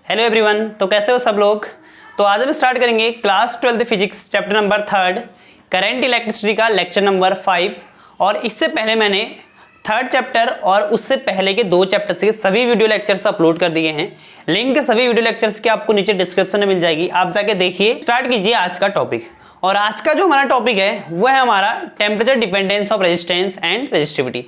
Hello everyone, तो कैसे हो सब लोग। तो आज हम स्टार्ट करेंगे class 12th physics chapter number 3 current electricity का लेक्चर नंबर 5। और इससे पहले मैंने 3rd चैप्टर और उससे पहले के 2 चैप्टर्स के सभी वीडियो लेक्चर्स अपलोड कर दिए हैं। लिंक सभी वीडियो लेक्चर्स की आपको नीचे डिस्क्रिप्शन में मिल जाएगी, आप जाके देखिए। स्टार्ट कीजिए आज का टॉपिक। और आज का जो हमारा टॉपिक है वो है हमारा temperature dependence of resistance and resistivity.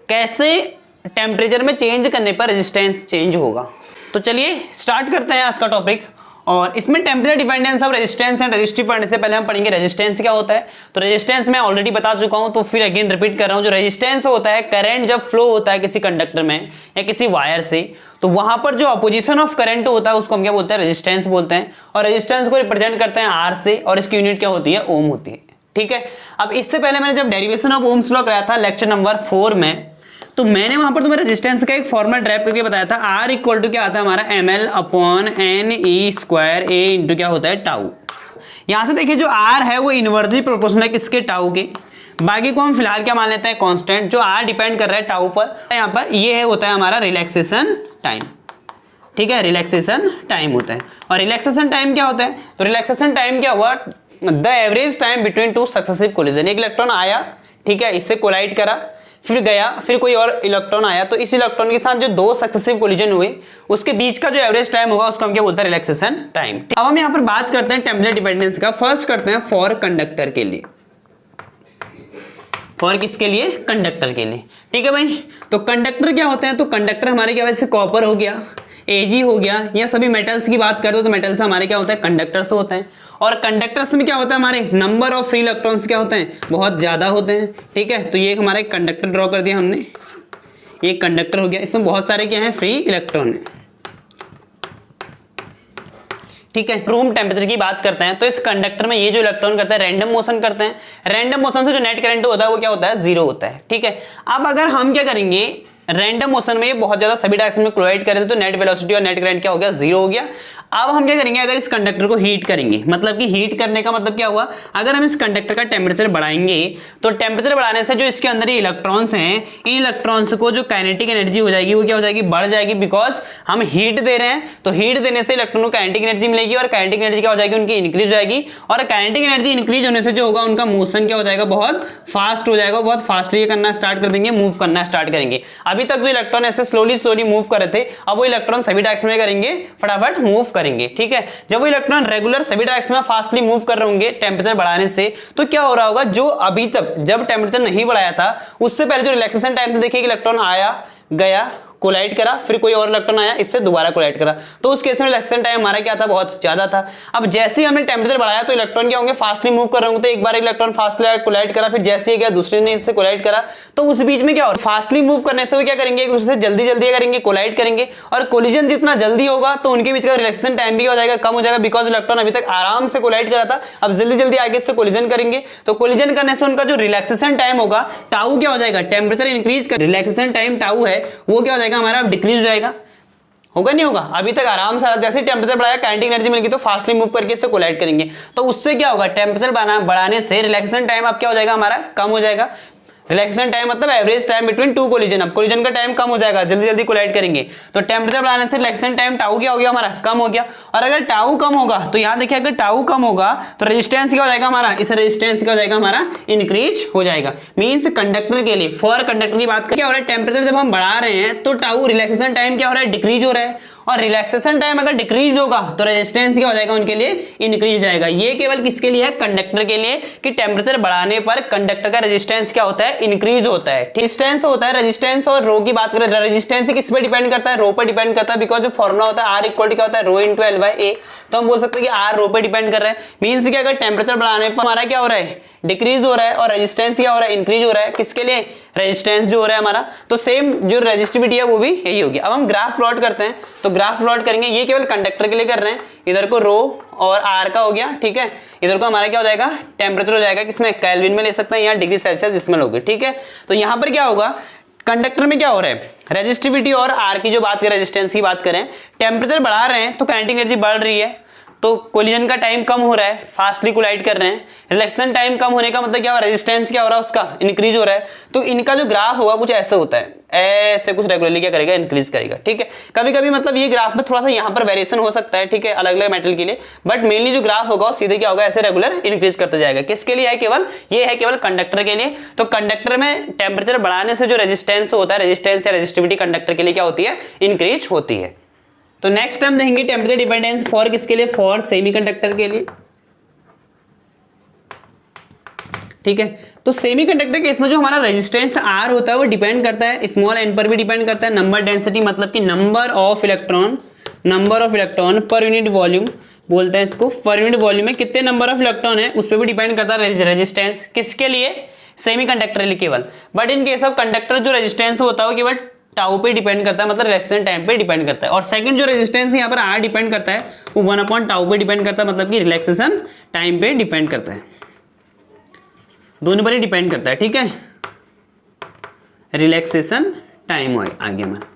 कैसे टेम्परेचर में चेंज करने पर रेजिस्टेंस चेंज होगा। तो चलिए स्टार्ट करते हैं आज का टॉपिक। और इसमें temperature dependence of resistance and resistive पढ़ने से पहले हम पढ़ेंगे रेजिस्टेंस क्या होता है। तो रेजिस्टेंस मैं ऑलरेडी बता चुका हूं, तो फिर अगेन रिपीट कर रहा हूं। जो रेजिस्टेंस होता है, करंट जब फ्लो होता है किसी कंडक्टर में या किसी वायर से, तो वहां पर जो अपोजिशन ऑफ करंट होता है उसको हम क्या बोलते हैं, रेजिस्टेंस बोलते हैं। और रेजिस्टेंस को रिप्रेजेंट करते हैं आर से, और इसकी यूनिट क्या होती है, ओम होती है। ठीक है। अब इससे पहले मैंने जब डेरिवेशन ऑफ ओम्स लॉ कराया था लेक्चर नंबर 4 में, तो मैंने वहां पर तुम्हें रेजिस्टेंस का एक फॉर्मूला ड्राइव करके बताया था। R इक्वल टू क्या आता है हमारा ml/n/e² a इंटू क्या होता है टाउ। यहां से देखिए जो R है वो इनवर्सली प्रोपोर्शनल है किसके, टाउ के। बाकी को हम फिलहाल क्या मान लेते हैं, कांस्टेंट। जो R डिपेंड कर रहा है टाउ पर, यहाँ पर ये है होता है हमारा रिलैक्सेशन टाइम। ठीक है, रिलैक्सेशन टाइम होता है। और रिलैक्सेशन टाइम क्या होता है, तो रिलैक्सेशन टाइम क्या हुआ, the average time between 2 successive collision. एक इलेक्ट्रॉन आया, ठीक है, इससे कोलाइड करा, फिर गया, फिर कोई और इलेक्ट्रॉन आया, तो इस इलेक्ट्रॉन के साथ जो 2 सक्सेसिव कोलिजन हुए उसके बीच का जो एवरेज टाइम होगा उसको हम क्या बोलते हैं, रिलैक्सेशन टाइम। अब हम यहाँ पर बात करते हैं टेम्परेचर डिपेंडेंस का। फर्स्ट करते हैं फॉर कंडक्टर के लिए। फॉर किसके लिए, कंडक्टर के लिए। ठीक है भाई। तो कंडक्टर क्या होते हैं, तो कंडक्टर हमारे क्या, वैसे कॉपर हो गया, एजी हो गया, या सभी मेटल्स की बात करते हो तो मेटल्स हमारे क्या होता है, कंडक्टर्स होते हैं। और कंडक्टर्स में क्या होता है, हमारे नंबर ऑफ फ्री इलेक्ट्रॉन्स क्या होते हैं, बहुत ज्यादा होते हैं। ठीक है। तो ये हमारा एक कंडक्टर ड्रॉ कर दिया हमने, ये कंडक्टर हो गया, इसमें बहुत सारे क्या है, फ्री इलेक्ट्रॉन है। ठीक है। रूम टेम्परेचर की बात करते हैं, तो इस कंडक्टर में ये जो इलेक्ट्रॉन करते हैं रैंडम मोशन करते हैं। रैंडम मोशन से जो नेट करंट होता है वो क्या होता है, 0 होता है। ठीक है। अब अगर हम क्या करेंगे, रैंडम मोशन में ये बहुत ज्यादा सभी डायरेक्शन में कोलाइड करें तो नेट वेलोसिटी और नेट करंट क्या हो गया, 0 हो गया। अब हम क्या करेंगे, अगर इस कंडक्टर को हीट करेंगे, मतलब कि हीट करने का मतलब क्या हुआ, अगर हम इस कंडक्टर का टेम्परेचर बढ़ाएंगे तो टेम्परेचर बढ़ाने से जो इसके अंदर ये इलेक्ट्रॉन्स हैं, इन इलेक्ट्रॉन्स को जो काइनेटिक एनर्जी हो जाएगी वो क्या हो जाएगी, बढ़ जाएगी। बिकॉज हम हीट दे रहे हैं, तो हीट देने से इलेक्ट्रॉन को काइनेटिक एनर्जी मिलेगी, और काइनेटिक एनर्जी क्या हो जाएगी, उनकी इंक्रीज हो जाएगी। और काइनेटिक एनर्जी इंक्रीज होने से जो होगा उनका मोशन क्या हो जाएगा, बहुत फास्ट हो जाएगा, बहुत फास्टली करना स्टार्ट कर देंगे, मूव करना स्टार्ट करेंगे। अभी तक जो इलेक्ट्रॉन ऐसे स्लोली मूव कर रहे थे, अब वो इलेक्ट्रॉन सभी डायरेक्शन में करेंगे, फटाफट मूव करेंगे। ठीक है। जब वो इलेक्ट्रॉन रेगुलर सभी डायरेक्शन में फास्टली मूव कर रहे होंगे टेम्परेचर बढ़ाने से, तो क्या हो रहा होगा, जो अभी तक जब टेम्परेचर नहीं बढ़ाया था उससे पहले जो रिलैक्सेशन टाइम था, देखिए इलेक्ट्रॉन आया, गया, कोलाइड करा, फिर कोई और इलेक्ट्रॉन आया, इससे दोबारा कोलाइड करा, तो उस केस में रिलैक्सेशन टाइम हमारा क्या था, बहुत ज्यादा था। अब जैसे ही हमने टेम्परेचर बढ़ाया तो इलेक्ट्रॉन क्या होंगे, फास्टली मूव कर रहे होंगे, तो एक बार इलेक्ट्रॉन फास्टली कोलाइड करा, फिर जैसे ही गया दूसरे ने इससे कोलाइड करा, तो उस बीच में क्या हो, फास्टली मूव करने से वो क्या करेंगे, एक दूसरे से जल्दी जल्दी करेंगे, कोलाइड करेंगे। और कोलिजन जितना जल्दी होगा तो उनके बीच का रिलैक्सेशन टाइम भी हो जाएगा, कम हो जाएगा। बिकॉज इलेक्ट्रॉन अभी तक आराम से कोलाइड करा था, अब जल्दी जल्दी आगे इससे कोलिजन करेंगे, तो कोलिजन करने से उनका जो रिलैक्सेशन टाइम होगा, टाउ क्या हो जाएगा, टेम्परेचर इंक्रीज कर रिलैक्सेशन टाइम टाउ है वो क्या हो जाएगा हमारा, डिक्रीज जाएगा। होगा नहीं होगा, अभी तक आराम से जैसे टेम्परेचर बढ़ाया, काइनेटिक एनर्जी मिलेगी तो फास्टली मूव करके इससे कोलाइड करेंगे, तो उससे क्या होगा, टेम्परेचर बढ़ाने से रिलैक्सेशन टाइम अब क्या हो जाएगा हमारा, कम हो जाएगा। रिलैक्सेशन टाइम मतलब एवरेज टाइम बिटवीन 2 कोलिजन। अब कोलिजन का टाइम कम हो जाएगा, जल्दी जल्दी कोलाइड करेंगे, तो टेम्परेचर बढ़ाने से रिलैक्सेशन टाइम टाउ क्या हो गया हमारा, कम हो गया। और अगर टाउ कम होगा तो यहां देखिए, अगर टाउ कम होगा तो रेजिस्टेंस क्या हो जाएगा हमारा, इस रेजिस्टेंस क्या हो जाएगा हमारा, इंक्रीज हो जाएगा। मींस कंडक्टर के लिए, फॉर कंडक्टर की बात करें, क्या हो रहा है, टेम्परेचर जब हम बढ़ा रहे हैं तो टाउ रिलैक्सेशन टाइम क्या हो रहा है, डिक्रीज हो रहा है। और रिलैक्सेशन टाइम अगर डिक्रीज होगा तो रेजिस्टेंस क्या हो जाएगा उनके लिए, इंक्रीज हो जाएगा। ये केवल किसके लिए है, कंडक्टर के लिए, कि टेम्परेचर बढ़ाने पर कंडक्टर का रेजिस्टेंस क्या होता है, इंक्रीज होता है। रेजिस्टेंस होता है, रेजिस्टेंस और रो की बात करें, रेजिस्टेंस किस पे डिपेंड करता है, रो पर डिपेंड करता है। बिकॉज जो फॉर्मूला होता है R इक्वल टू क्या होता है, रो इंटू L/A, तो हम बोल सकते हैं कि R रो पे डिपेंड कर रहा है। मींस कि अगर टेम्परेचर बढ़ाने पर हमारा क्या हो रहा है, डिक्रीज हो रहा है, और रेजिस्टेंस क्या हो रहा है, इंक्रीज हो रहा है। किसके लिए, रेजिस्टेंस जो हो रहा है हमारा, तो सेम जो रेजिस्टिविटी है वो भी यही होगी। अब हम ग्राफ प्लॉट करते हैं, तो ग्राफ प्लॉट करेंगे, ये केवल कंडक्टर के लिए कर रहे हैं। इधर को रो और R का हो गया, ठीक है। इधर को हमारा क्या हो जाएगा, टेम्परेचर हो जाएगा, किसमें, केल्विन में ले सकते हैं, या डिग्री सेल्सियस इसमें लोगे। ठीक है। तो यहां पर क्या होगा, कंडक्टर में क्या हो रहा है, रेजिस्टिविटी और R की जो बात करें, रेजिस्टेंस की बात करें, टेम्परेचर बढ़ा रहे हैं तो काइनेटिक एनर्जी बढ़ रही है, तो कोलिजन का टाइम कम हो रहा है, फास्टली कोलाइड कर रहे हैं। रिलेक्शन टाइम कम होने का मतलब क्या हो रहा है, रेजिस्टेंस क्या हो रहा है उसका, इंक्रीज हो रहा है। तो इनका जो ग्राफ होगा कुछ ऐसे होता है, ऐसे कुछ रेगुलरली क्या करेगा, इंक्रीज करेगा, ठीक है। कभी कभी मतलब ये ग्राफ में थोड़ा सा यहाँ पर वेरिएशन हो सकता है, ठीक है, अलग अलग मेटल के लिए, बट मेनली जो ग्राफ होगा सीधे क्या होगा, ऐसे रेगुलर इंक्रीज करते जाएगा। किसके लिए है, केवल ये है केवल कंडक्टर के लिए। तो कंडक्टर में टेम्परेचर बढ़ाने से जो रेजिस्टेंस होता है, रेजिस्टेंस या रेजिस्टिविटी कंडक्टर के लिए क्या होती है, इंक्रीज होती है। तो नेक्स्ट हम देखेंगे टेम्परेचर डिपेंडेंस फॉर किसके लिए, फॉर सेमीकंडक्टर के लिए, ठीक है। तो सेमीकंडक्टर केस में जो हमारा रेजिस्टेंस R होता है वो डिपेंड करता है स्मॉल n पर भी डिपेंड करता है, नंबर डेंसिटी मतलब कि number of electron per unit volume बोलते हैं इसको, पर यूनिट वॉल्यूम में कितने नंबर ऑफ इलेक्ट्रॉन है उस पर भी डिपेंड करता है रेजिस्टेंस। किसके लिए, सेमीकंडक्टर के लिए केवल। But in case of conductor जो रेजिस्टेंस होता है वो केवल टाउ पे डिपेंड करता है, मतलब रिलेक्शन टाइम पे डिपेंड करता है। और सेकंड जो रेजिस्टेंस यहाँ पर R डिपेंड करता है वो 1/टाउ पे डिपेंड करता है, मतलब कि रिलैक्सेशन टाइम पे डिपेंड करता है, दोनों पर ही डिपेंड करता है, ठीक है। रिलैक्सेशन टाइम आ गया हमारा।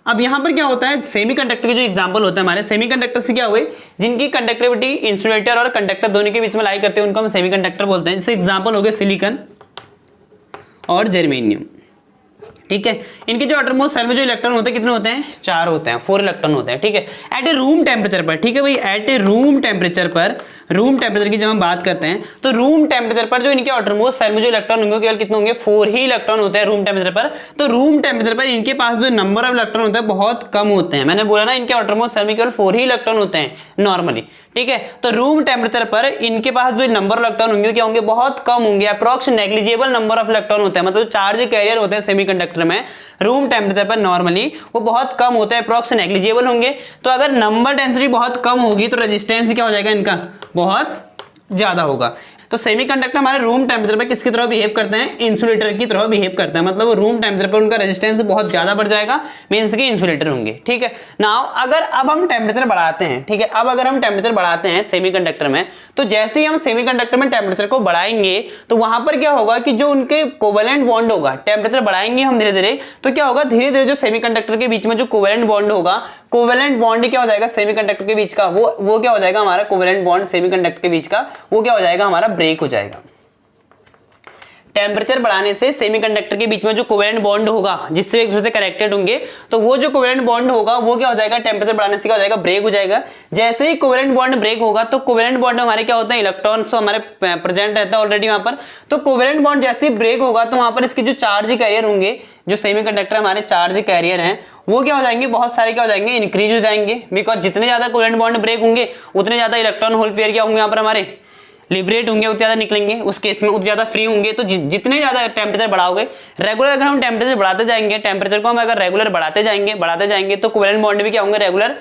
अब यहां पर क्या होता है, सेमीकंडक्टर के जो एग्जांपल होता है हमारे, सेमीकंडक्टर से क्या हुए, जिनकी कंडक्टिविटी इंसुलेटर और कंडक्टर दोनों के बीच में लाई करते हैं उनको हम सेमीकंडक्टर बोलते हैं। जैसे एग्जांपल हो गए सिलिकॉन और जर्मेनियम, ठीक है। इनके जो अटरमोस्ट सेल में जो इलेक्ट्रॉन होते हैं कितने होते हैं, 4 होते हैं, 4 इलेक्ट्रॉन होते हैं, ठीक है। एट ए रूम टेम्परेचर पर, ठीक है भाई, एट ए रूम टेम्परेचर की जब हम बात करते हैं तो रूम टेम्परेचर पर जो इनके अटरमोस्ट सेल में जो इलेक्ट्रॉन होंगे केवल कितने होंगे, 4 ही इलेक्ट्रॉन होते हैं रूम टेम्परेचर पर। तो रूम टेम्परेचर पर इनके पास जो नंबर ऑफ इलेक्ट्रॉन होते हैं बहुत कम होते हैं। मैंने बोला ना इनके अटरमोस्ट सेल में केवल 4 ही इलेक्ट्रॉन होते हैं नॉर्मली, ठीक है। तो रूम टेम्परेचर पर इनके पास जो नंबर ऑफ इलेक्ट्रॉन होंगे क्या होंगे, बहुत कम होंगे, approx negligible number of electron होते हैं, मतलब चार्ज कैरियर होते हैं सेमीकंडक्टर में रूम टेम्परेचर पर नॉर्मली वो बहुत कम होता है, अप्रॉक्स नेग्लिजिबल होंगे। तो अगर नंबर डेंसिटी बहुत कम होगी तो रेजिस्टेंस क्या हो जाएगा इनका, बहुत ज्यादा होगा। तो सेमीकंडक्टर हमारे रूम टेम्परेचर पर किसकी तरह बिहेव करते हैं, इंसुलेटर की तरह बिहेव करते हैं, मतलब रूम टेम्परेचर पर उनका रेजिस्टेंस बहुत ज्यादा बढ़ जाएगा, मींस कि इंसुलेटर होंगे, ठीक है। नाउ अगर अब हम टेम्परेचर बढ़ाते हैं, ठीक है, अब अगर हम टेम्परेचर बढ़ाते हैं सेमीकंडक्टर में, तो जैसे ही हम सेमीकंडक्टर में टेम्परेचर को बढ़ाएंगे तो वहां पर क्या होगा कि जो उनके कोवेलेंट बॉन्ड होगा, टेम्परेचर बढ़ाएंगे हम धीरे धीरे तो क्या होगा, धीरे धीरे जो सेमीकंडक्टर के बीच में जो कोवेलेंट बॉन्ड होगा, कोवेलेंट बॉन्ड क्या हो जाएगा सेमीकंडक्टर के बीच का, वो क्या हो जाएगा हमारा कोवेलेंट बॉन्ड सेमीकंडक्टर के बीच का, वो क्या हो जाएगा हमारा ब्रेक हो जाएगा। टेम्परेचर बढ़ाने से सेमीकंडक्टर के बीच में जो कोवेलेंट बॉन्ड होगा जिससे एक दूसरे से कनेक्टेड होंगे, तो वो जो कोवेलेंट बॉन्ड होगा वो क्या हो जाएगा, टेम्परेचर बढ़ाने से क्या हो जाएगा, ब्रेक हो जाएगा। जैसे ही कोवेलेंट बॉन्ड ब्रेक होगा तो कोवेलेंट बॉन्ड हमारे क्या होते हैं, इलेक्ट्रॉन्स हमारे प्रेजेंट रहता है ऑलरेडी वहां पर। तो कोवेलेंट बॉन्ड जैसे ही ब्रेक होगा तो वहां पर इसके जो चार्ज कैरियर होंगे, जो सेमीकंडक्टर हमारे चार्ज कैरियर हैं, वो क्या हो जाएंगे, बहुत सारे क्या हो जाएंगे, इंक्रीज हो जाएंगे। बिकॉज जितने ज्यादा कोवेलेंट बॉन्ड ब्रेक होंगे उतने ज्यादा इलेक्ट्रॉन होल पेयर क्या होंगे यहाँ पर हमारे लिबरेट होंगे, उतने ज्यादा निकलेंगे, उस केस में उतने ज्यादा फ्री होंगे। तो जितने ज्यादा टेम्परेचर बढ़ाओगे, रेगुलर अगर हम टेम्परेचर बढ़ाते जाएंगे, टेम्परेचर को हम अगर रेगुलर बढ़ाते जाएंगे तो कोवेलेंट बॉन्ड भी क्या होंगे, रेगुलर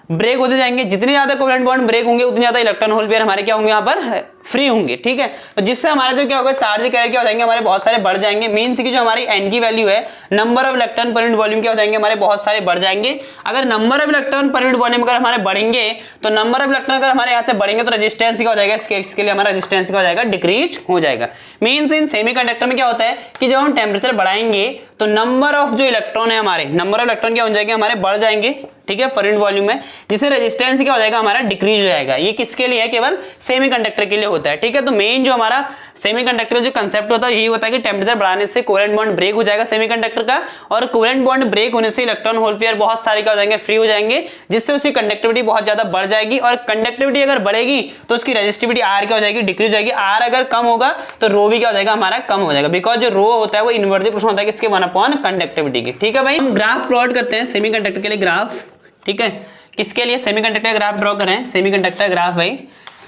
ब्रेक होते जाएंगे। जितने ज्यादा कोवेलेंट बॉन्ड ब्रेक होंगे उतने ज्यादा इलेक्ट्रॉन होल पेयर हमारे क्या होंगे यहाँ पर फ्री होंगे, ठीक है। तो जिससे हमारा जो क्या होगा, चार्ज कैरियर क्या हो जाएंगे हमारे बहुत सारे बढ़ जाएंगे। मींस की जो हमारी एन की वैल्यू है, number of electron per unit volume क्या हो जाएंगे हमारे बहुत सारे बढ़ जाएंगे। अगर number of electron per unit volume अगर हमारे बढ़ेंगे तो नंबर ऑफ इलेक्ट्रॉन अगर हमारे यहाँ से बढ़ेंगे तो रेजिस्टेंस क्या हो जाएगा, इसके लिए हमारा रेजिस्टेंस क्या हो जाएगा, डिक्रीज हो जाएगा। मींस इन सेमीकंडक्टर में क्या होता है कि जब हम टेम्परेचर बढ़ाएंगे तो नंबर ऑफ जो इलेक्ट्रॉन है हमारे, नंबर ऑफ इलेक्ट्रॉन क्या हो जाएंगे हमारे बढ़ जाएंगे, ठीक है, पर यूनिट वॉल्यूम में, जिससे रेजिस्टेंस क्या हो जाएगा हमारा डिक्रीज हो जाएगा। ये किसके लिए है, केवल सेमीकंडक्टर के लिए होता है, ठीक है। तो मेन जो हमारा सेमीकंडक्टर जो कंसेप्ट होता है यही होता है कि टेम्परेचर बढ़ाने से कोवेलेंट बॉन्ड ब्रेक हो जाएगा सेमीकंडक्टर का, और कोवेलेंट बॉन्ड ब्रेक होने से इलेक्ट्रॉन होल पेयर बहुत सारे क्या हो जाएंगे, फ्री हो जाएंगे, जिससे उसकी कंडक्टिविटी बहुत ज्यादा बढ़ जाएगी। और कंडक्टिविटी अगर बढ़ेगी तो उसकी रेजिस्टिविटी आर क्या हो जाएगी, डिक्रीज हो जाएगी। आर अगर कम होगा तो रो भी क्या हो जाएगा हमारा कम हो जाएगा, बिकॉज जो रो होता है वो इनवर्सली प्रोपोर्शनल होता है किसके, 1/कंडक्टिविटी की, ठीक है भाई। हम ग्राफ प्लॉट करते हैं सेमीकंडक्टर के लिए ग्राफ, ठीक है। किसके लिए, सेमीकंडक्टर ग्राफ ड्रॉ करें, सेमीकंडक्टर ग्राफ भाई,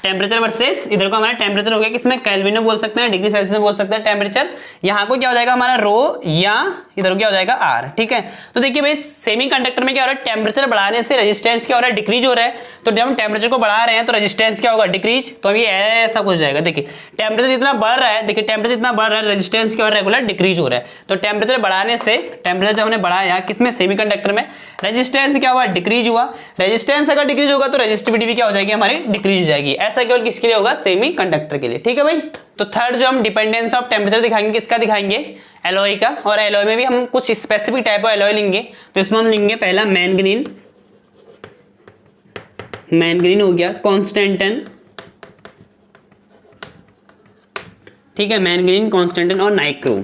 टेम्परेचर वर्सेस इधर को हमारा टेम्परेचर हो गया, किसमें केल्विन में बोल सकते हैं, डिग्री सेल्सियस में बोल सकते हैं टेम्परेचर। यहाँ को क्या हो जाएगा हमारा रो, या इधर क्या हो जाएगा आर, ठीक है। तो देखिए भाई सेमीकंडक्टर में क्या हो रहा है, टेम्परेचर बढ़ाने से रेजिस्टेंस क्या हो रहा है, डिक्रीज हो रहा है। तो जब हम टेम्परेचर को बढ़ा रहे हैं तो रेजिस्टेंस क्या होगा, डिक्रीज। तो ये ऐसा कुछ जाएगा, देखिए टेम्परेचर जितना बढ़ रहा है, देखिए टेम्परेचर जितना बढ़ रहा है रेजिस्टेंस क्या हो रहा है, रेगुलर डिक्रीज हो रहा है। तो टेम्परेचर बढ़ाने से, टेम्परेचर जब हमने बढ़ाया किसमें, सेमीकंडक्टर में, रेजिस्टेंस क्या हुआ, डिक्रीज हुआ। रेजिस्टेंस अगर डिक्रीज होगा तो रेजिस्टिविटी भी क्या हो जाएगी हमारी, डिक्रीज हो जाएगी। ऐसा केवल किसके लिए होगा, सेमीकंडक्टर के लिए, ठीक है भाई। तो थर्ड जो हम डिपेंडेंस ऑफ टेम्परेचर दिखाएंगे, किसका दिखाएंगे, एलॉय का। और एलॉय में भी हम कुछ स्पेसिफिक टाइप ऑफ एलॉय लेंगे। तो इसमें हम लेंगे पहला मैंगनीन, मैंगनीन हो गया, कॉन्स्टेंटन, ठीक है, मैंगनीन, कॉन्स्टेंटन और नाइक्रोम,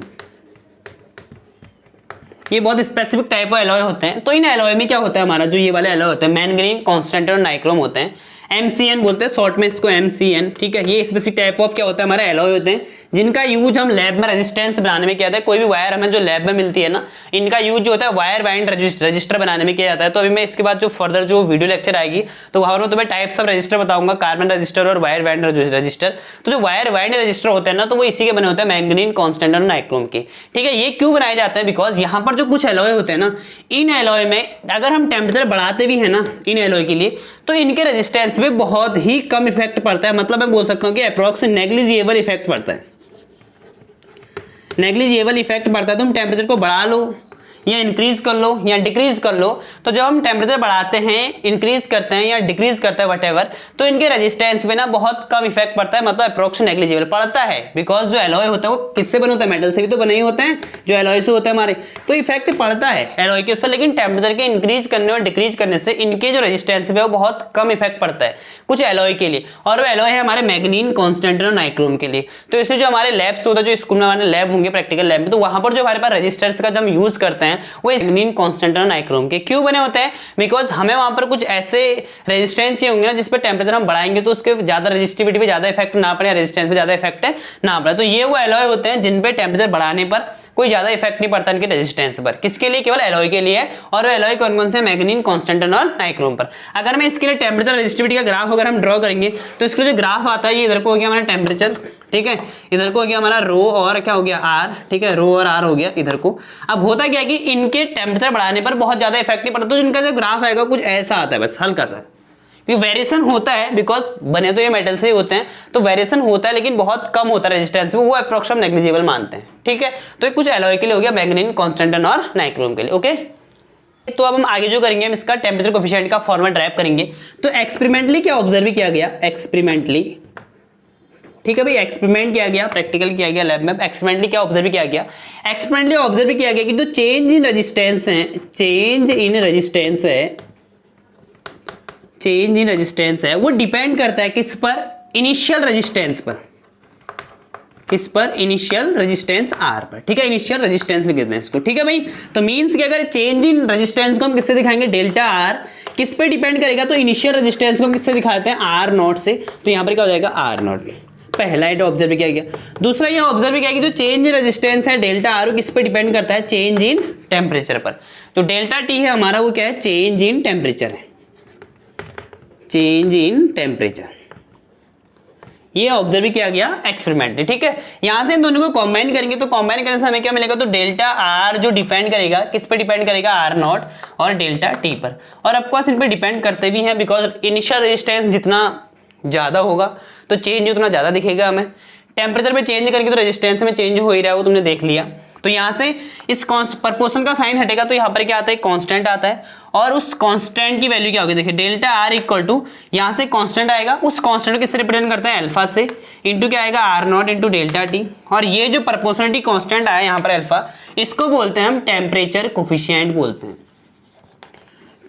ये बहुत स्पेसिफिक टाइप ऑफ एलॉय होते हैं। तो इन एलॉय में क्या होता है, हमारा जो ये वाले एलॉय होते हैं मैंगनीन, कॉन्स्टेंटन और नाइक्रोम होते हैं, MCN बोलते हैं शॉर्ट में इसको, MCN, ठीक है। ये स्पेसिफिक टाइप ऑफ क्या होता है, हमारे एलॉय होते हैं जिनका यूज हम लैब में रेजिस्टेंस बनाने में किया जाता है। कोई भी वायर हमें जो लैब में मिलती है ना, इनका यूज जो होता है वायर बाइंड रजिस्टर बनाने में किया जाता है। तो अभी मैं इसके बाद जो फर्दर जो वीडियो लेक्चर आएगी तो वहां पर मैं तुम्हें टाइप्स ऑफ रजिस्टर बताऊंगा, कार्बन रजिस्टर और वायर बाइंड रजिस्टर। तो जो वायर बाइंड रजिस्टर होते हैं ना, तो वो इसी के बने होते हैं, मैंगनीन, कॉन्स्टेंटन और नाइक्रोम के, ठीक है। ये क्यों बनाए जाते हैं, बिकॉज यहाँ पर जो कुछ एलॉय होते हैं ना, इन एलॉय में अगर हम टेम्परेचर बढ़ाते भी है ना इन एलॉय के लिए, तो इनके रेजिस्टेंस में बहुत ही कम इफेक्ट पड़ता है। मतलब मैं बोल सकता हूँ कि अप्रॉक्स नेग्लिजिबल इफेक्ट पड़ता है, नेग्लिजिबल इफेक्ट पड़ता है। तुम टेम्परेचर को बढ़ा लो या इंक्रीज कर लो या डिक्रीज कर लो, तो जब हम टेम्परेचर बढ़ाते हैं, इंक्रीज करते हैं या डिक्रीज करते हैं व्हाटएवर, तो इनके रेजिस्टेंस में ना बहुत कम इफेक्ट पड़ता है, मतलब अप्रोक्स नेग्लिजिबल पड़ता है। बिकॉज जो एलॉय होता है वो किससे बने होता है, मेटल से भी तो बने ही होते हैं जो एलॉय से होते हैं हमारे, तो इफेक्ट पड़ता है एलॉय के उस पर। लेकिन टेम्परेचर के इंक्रीज करने और डिक्रीज करने से इनके जो रेजिस्टेंस है वो बहुत कम इफेक्ट पड़ता है कुछ एलॉय के लिए, और वो एलॉय है हमारे मैंगनीन, कॉन्स्टेंटन और नाइक्रोम के लिए। तो इसलिए जो हमारे लैब्स होता है, जो स्कूल में हमारे लैब होंगे प्रैक्टिकल लैब में, तो वहां पर जो हमारे पास रजिस्टर्स का जब यूज करते हैं वो मैंगनीन, कॉन्स्टेंटन और नाइक्रोम के क्यों बने होते हैं, बिकॉज हमें वहां पर कुछ ऐसे रेजिस्टेंस चाहिए होंगे ना जिस पर टेम्परेचर हम बढ़ाएंगे तो उसके ज्यादा रेजिस्टिविटी पे ज्यादा इफेक्ट ना पड़े, रेजिस्टेंस पे ज्यादा इफेक्ट ना पड़े। तो ये वो एलॉय होते हैं जिन पे टेम्परेचर बढ़ाने पर कोई ज्यादा इफेक्ट नहीं पड़ता इनके रेजिस्टेंस पर। किसके लिए, केवल एलॉय के लिए है। और वो एलॉय कौन कौन से, मैंगनीन, कॉन्स्टेंटन और नाइक्रोम पर। अगर मैं इसके लिए टेम्परेचर रेजिस्टिविटी का ग्राफ अगर हम ड्रॉ करेंगे तो इसका जो ग्राफ आता है, ये इधर को हो गया हमारा टेम्परेचर, ठीक है, इधर को हो गया हमारा रो और क्या हो गया आर, ठीक है, रो और आर हो गया इधर को। अब होता क्या है कि इनके टेम्परेचर बढ़ाने पर बहुत ज्यादा इफेक्ट नहीं पड़ता, तो इनका जो ग्राफ आएगा कुछ ऐसा आता है, बस हल्का सा वेरिएशन होता है, बिकॉज बने तो ये मेटल से ही होते हैं, तो वेरिएशन होता है लेकिन बहुत कम होता है रेजिस्टेंस में, वो अप्रोक्स नेग्लिजिबल मानते हैं, ठीक है। तो ये कुछ एलॉय के लिए हो गया, मैंगनीन, कॉन्स्टेंटन और नाइक्रोम के लिए, ओके। तो अब हम आगे जो करेंगे, हम इसका टेम्परेचर कोफिशिएंट का फॉर्मूला ड्राइव करेंगे। तो एक्सपेरिमेंटली क्या ऑब्जर्व किया गया, एक्सपेरिमेंटली, ठीक है भाई, एक्सपेरिमेंट किया गया, प्रैक्टिकल किया गया लैब में, एक्सपेरिमेंटली क्या ऑब्जर्व किया गया, एक्सपेरिमेंटली ऑब्जर्व किया गया कि जो चेंज इन रेजिस्टेंस है, चेंज इन रेजिस्टेंस है, चेंज इन रेजिस्टेंस है, वो डिपेंड करता है किस पर, इनिशियल रेजिस्टेंस पर, किस पर, इनिशियल रेजिस्टेंस आर पर, ठीक है, इनिशियल रेजिस्टेंस लिख देते हैं इसको, ठीक है भाई। तो मींस कि अगर चेंज इन रेजिस्टेंस को हम किससे दिखाएंगे, डेल्टा आर, किस पे डिपेंड करेगा, तो इनिशियल रेजिस्टेंस को हम किससे दिखाते हैं, आर नॉट से। तो यहां पर क्या हो जाएगा, आर नॉट, पहला ये ऑब्जर्व किया गया। दूसरा ये ऑब्जर्व किया कि जो चेंज इन रेजिस्टेंस है डेल्टा आर, किस पे डिपेंड करता है, चेंज इन टेम्परेचर पर। जो डेल्टा टी है हमारा वो क्या है, चेंज इन टेम्परेचर है, चेंज इन टेम्परेचर, ये ऑब्जर्व किया गया एक्सपेरिमेंट, ठीक है। यहां से इन दोनों को कंबाइन करेंगे तो कंबाइन करने से हमें क्या मिलेगा, तो डेल्टा आर जो डिपेंड करेगा किस पे डिपेंड करेगा, आर नॉट और डेल्टा टी पर। और ऑफकोर्स इन पे डिपेंड करते भी हैं, बिकॉज इनिशियल रेजिस्टेंस जितना ज्यादा होगा तो चेंज उतना ज्यादा दिखेगा हमें। टेम्परेचर में चेंज करेंगे तो रेजिस्टेंस में चेंज हो ही रहा है, वो तुमने देख लिया। तो यहां से इस प्रपोर्शन का साइन हटेगा तो यहां पर क्या आता है, कांस्टेंट आता है, और उस कांस्टेंट की वैल्यू क्या होगी, देखिए डेल्टा आर इक्वल टू, यहां से कांस्टेंट आएगा, उस कांस्टेंट को किससे रिप्रेजेंट करते हैं, अल्फा से, इंटू क्या आएगा, R not into delta T. और ये जो प्रपोर्शनलिटी कांस्टेंट आया यहां पर अल्फा, इसको बोलते हैं हम टेम्परेचर कोफिशिएंट बोलते हैं,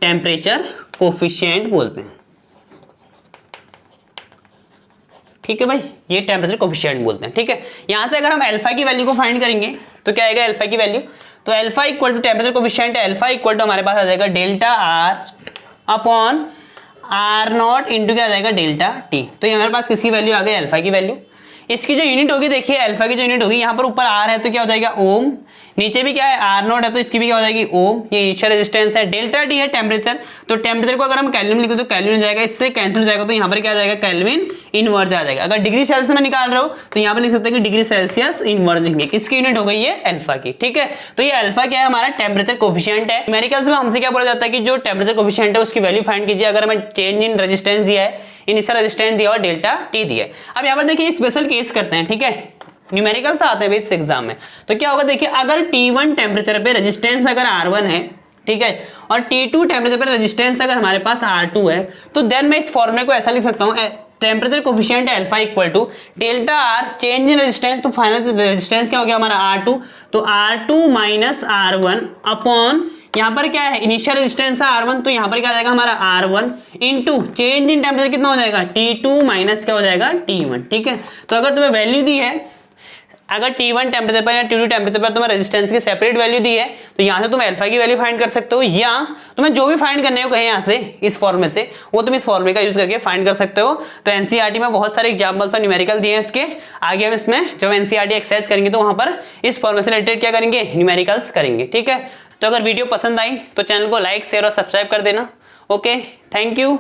टेम्परेचर कोफिशिएंट बोलते हैं, ठीक है भाई, ये टेम्परेचर कोफिशिएंट बोलते हैं, ठीक है। यहां से अगर हम अल्फा की वैल्यू को फाइंड करेंगे तो क्या आएगा, अल्फा की वैल्यू, तो alpha equal to temperature coefficient है, अल्फा इक्वल टू हमारे पास आ जाएगा delta R upon R not into क्या आ जाएगा, डेल्टा टी। तो ये हमारे पास किसकी वैल्यू आ गई, अल्फा की वैल्यू। इसकी जो यूनिट होगी, देखिए अल्फा की जो यूनिट होगी, यहाँ पर ऊपर आर है तो क्या हो जाएगा, ओम, नीचे भी क्या है, आर नॉट है तो इसकी भी क्या हो जाएगी, ओम। ये इनिशियल रेजिस्टेंस है, डेल्टा टी है टेम्परेचर, तो टेम्परेचर को अगर हम केल्विन लिखते तो केल्विन हो जाएगा, इससे कैंसिल हो जाएगा, तो यहाँ पर क्या आ जाएगा, केल्विन इनवर्स आ जाएगा। अगर डिग्री सेल्सियस में निकाल रहे हो तो यहाँ पर लिख सकते हैं कि डिग्री सेल्सियस इनवर्स लिखेंगे, किसकी यूनिट हो गई, ये अल्फा की, ठीक है। तो ये अल्फा क्या है, हमारा टेम्परेचर कोफिशिएंट है। न्यूमेरिकल्स में हमसे क्या बोला जाता है कि जो टेम्परेचर कोफिशिएंट है उसकी वैल्यू फाइंड कीजिए। अगर हमें चेंज इन रेजिस्टेंस दिया है, इनिशियल रेजिस्टेंस दिया और डेल्टा टी दिया है। अब यहाँ पर देखिए स्पेशल केस करते हैं, ठीक है, न्यूमेरिकल्स आते हैं इस एग्जाम में। तो क्या होगा, देखिए अगर T1 टेम्परेचर पे रेजिस्टेंस अगर R1 है, ठीक है, और T2 टेम्परेचर पे रेजिस्टेंस अगर हमारे पास R2 है, तो देन मैं इस फॉर्मूले को ऐसा लिख सकता हूं, टेम्परेचर कोफिशिएंट है alpha equal to delta R change in resistance, तो फाइनल रेजिस्टेंस क्या हो गया हमारा R2, तो R2 माइनस R1 अपॉन यहाँ पर क्या है, इनिशियल रेजिस्टेंस है R1, तो यहाँ पर क्या आ जाएगा हमारा R1 into change in temperature कितना हो जाएगा T2 माइनस क्या हो जाएगा T1। ठीक है, तो अगर तुम्हें वैल्यू दी है, अगर T1 टेम्परेचर पर या T2 टेम्परेचर पर तुम्हें रेजिस्टेंस की सेपरेट वैल्यू दी है, तो यहाँ से तुम अल्फा की वैल्यू फाइंड कर सकते हो, या तुम्हें जो भी फाइंड करने को कहे यहाँ से इस फॉर्मूले से, वो तुम इस फॉर्मूले का यूज करके फाइंड कर सकते हो। तो एनसीईआरटी में बहुत सारे एग्जांपल्स और न्यूमेरिकल दिए हैं इसके, आगे हम इसमें जब एनसीईआरटी एक्सरसाइज करेंगे तो वहां पर इस फॉर्मूले से रिलेटेड क्या करेंगे, न्यूमेरिकल्स करेंगे। ठीक है, तो अगर वीडियो पसंद आई तो चैनल को लाइक शेयर और सब्सक्राइब कर देना। Okay, thank you.